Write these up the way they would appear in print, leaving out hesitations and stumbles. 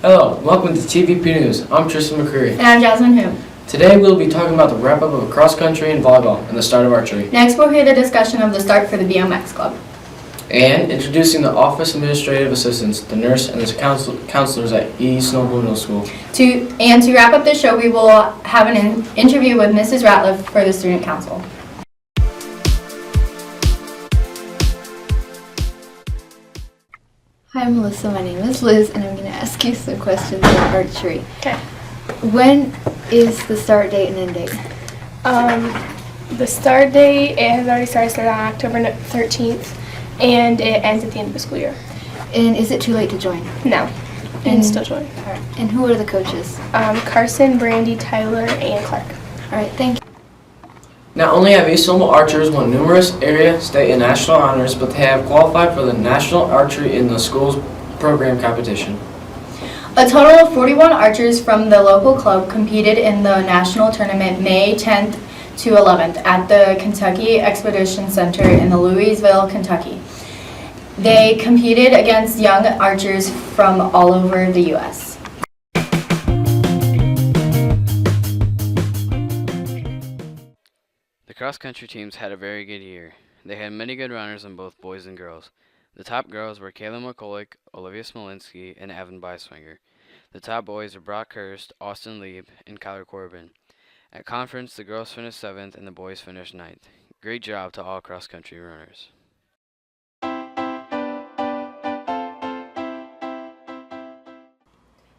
Hello, welcome to TVP News. I'm Tristan McCreary. And I'm Jasmine Hu. Today we'll be talking about the wrap-up of cross country and volleyball and the start of archery. Next we'll hear the discussion of the start for the BMX Club. And introducing the office administrative assistants, the nurse, and the counselors at East Snowball Middle School. To wrap up the show, we will have an interview with Mrs. Ratliff for the Student Council. Hi Melissa, my name is Liz and I'm going to ask you some questions on archery. Okay. When is the start date and end date? The start date, it has already started on October 13th and it ends at the end of the school year. And is it too late to join? No, you can still join. Alright. And who are the coaches? Carson, Brandy, Tyler, and Clark. Alright, thank you. Not only have East Snowball archers won numerous area, state, and national honors, but they have qualified for the National Archery in the School's program competition. A total of 41 archers from the local club competed in the national tournament May 10th to 11th at the Kentucky Expedition Center in Louisville, Kentucky. They competed against young archers from all over the U.S. The cross-country teams had a very good year. They had many good runners in both boys and girls. The top girls were Kayla McCulloch, Olivia Smolinski, and Evan Beiswinger. The top boys were Brock Hurst, Austin Lieb, and Kyler Corbin. At conference, the girls finished 7th and the boys finished 9th. Great job to all cross-country runners.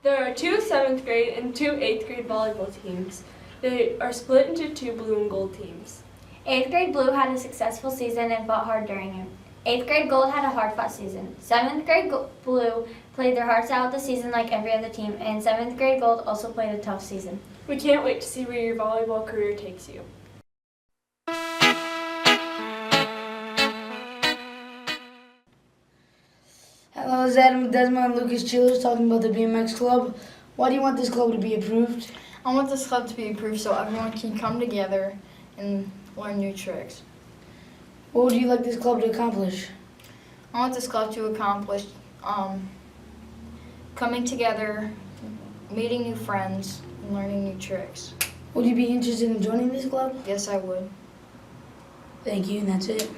There are two 7th grade and two 8th grade volleyball teams. They are split into two blue and gold teams. 8th grade blue had a successful season and fought hard during it. 8th grade gold had a hard-fought season. 7th grade blue played their hearts out the season like every other team, and 7th grade gold also played a tough season. We can't wait to see where your volleyball career takes you. Hello, it's Adam Desmond and Lucas Chillers talking about the BMX Club. Why do you want this club to be approved? I want this club to be approved so everyone can come together and learn new tricks. What would you like this club to accomplish? I want this club to accomplish coming together, meeting new friends, and learning new tricks. Would you be interested in joining this club? Yes, I would. Thank you, and that's it.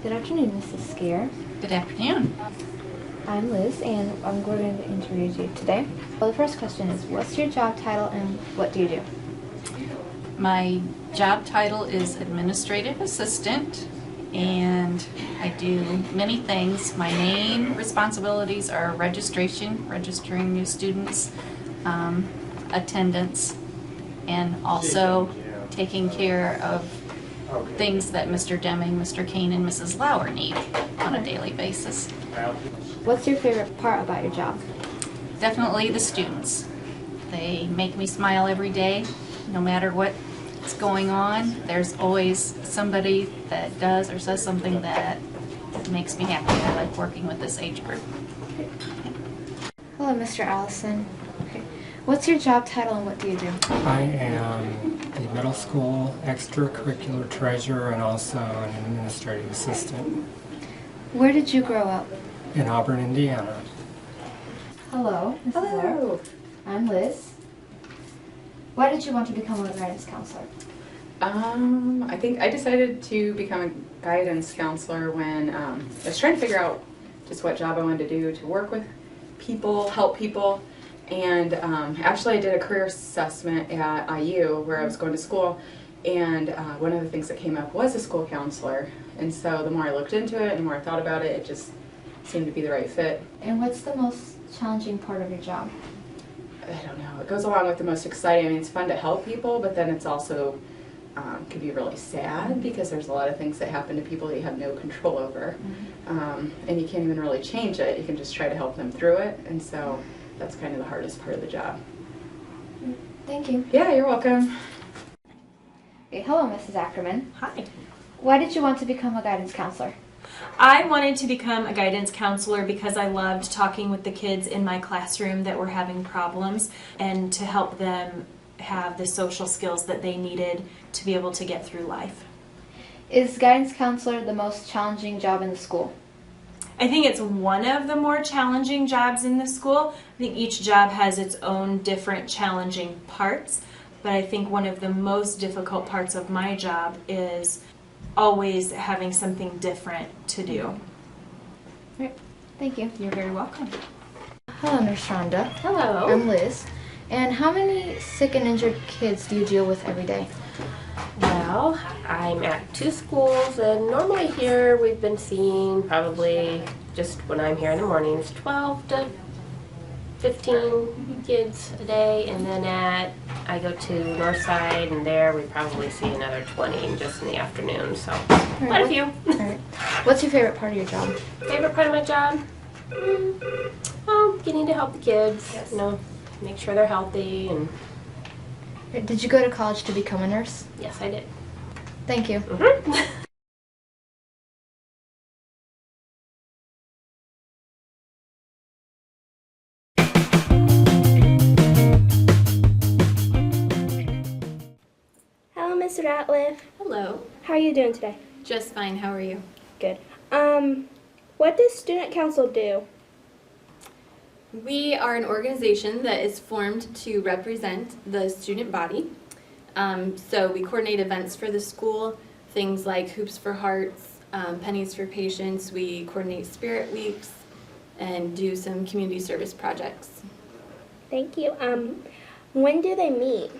Good afternoon, Mrs. Skier. Good afternoon. I'm Liz and I'm going to interview you today. Well, the first question is, what's your job title and what do you do? My job title is administrative assistant and I do many things. My main responsibilities are registering new students, attendance, and also taking care of things that Mr. Deming, Mr. Kane, and Mrs. Lauer need on a daily basis. What's your favorite part about your job? Definitely the students. They make me smile every day, no matter what's going on. There's always somebody that does or says something that makes me happy. I like working with this age group. Hello, Mr. Allison. Okay. What's your job title and what do you do? I am the middle school extracurricular treasurer and also an administrative assistant. Where did you grow up? In Auburn, Indiana. Hello. Hello. I'm Liz. Why did you want to become a guidance counselor? I think I decided to become a guidance counselor when I was trying to figure out just what job I wanted to do to work with people, help people. And actually I did a career assessment at IU where I was going to school, and one of the things that came up was a school counselor. And so the more I looked into it and the more I thought about it, it just seemed to be the right fit. And what's the most challenging part of your job? I don't know. It goes along with the most exciting. I mean, it's fun to help people, but then it's also can be really sad because there's a lot of things that happen to people that you have no control over. And you can't even really change it. You can just try to help them through it. And so that's kind of the hardest part of the job. Thank you. Yeah, you're welcome. Okay, hello, Mrs. Ackerman. Hi. Why did you want to become a guidance counselor? I wanted to become a guidance counselor because I loved talking with the kids in my classroom that were having problems and to help them have the social skills that they needed to be able to get through life. Is guidance counselor the most challenging job in the school? I think it's one of the more challenging jobs in the school. I think each job has its own different challenging parts, but I think one of the most difficult parts of my job is always having something different to do. Thank you. You're very welcome. Hello, Nurse Rhonda. Hello. I'm Liz. And how many sick and injured kids do you deal with every day? Well, I'm at 2 schools, and normally here we've been seeing probably, just when I'm here in the mornings, 12 to 15 kids a day, and then I go to Northside, and there we probably see another 20 just in the afternoon, so quite a few. Alright. What's your favorite part of your job? Favorite part of my job? Well, getting to help the kids, you know, make sure they're healthy, and Did you go to college to become a nurse? yes, I did. Thank you. Hello, Miss Ratliff. Hello. How are you doing today? Just fine. How are you? Good. What does student council do? We are an organization that is formed to represent the student body. So we coordinate events for the school, things like Hoops for Hearts, Pennies for Patients. We coordinate spirit weeks and do some community service projects. Thank you. When do they meet?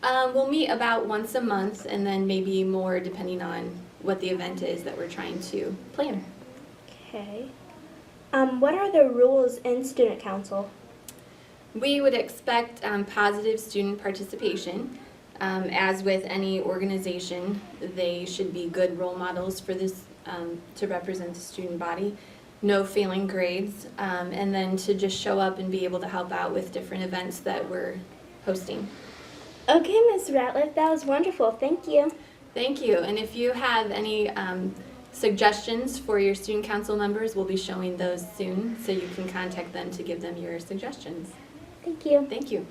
We'll meet about once a month and then maybe more depending on what the event is that we're trying to plan. Okay. What are the rules in student council? We would expect positive student participation. As with any organization, they should be good role models for this to represent the student body. No failing grades, and then to just show up and be able to help out with different events that we're hosting. Okay, Ms. Ratliff, that was wonderful. Thank you. Thank you. And if you have any suggestions for your student council members, we'll be showing those soon, so you can contact them to give them your suggestions. Thank you. Thank you.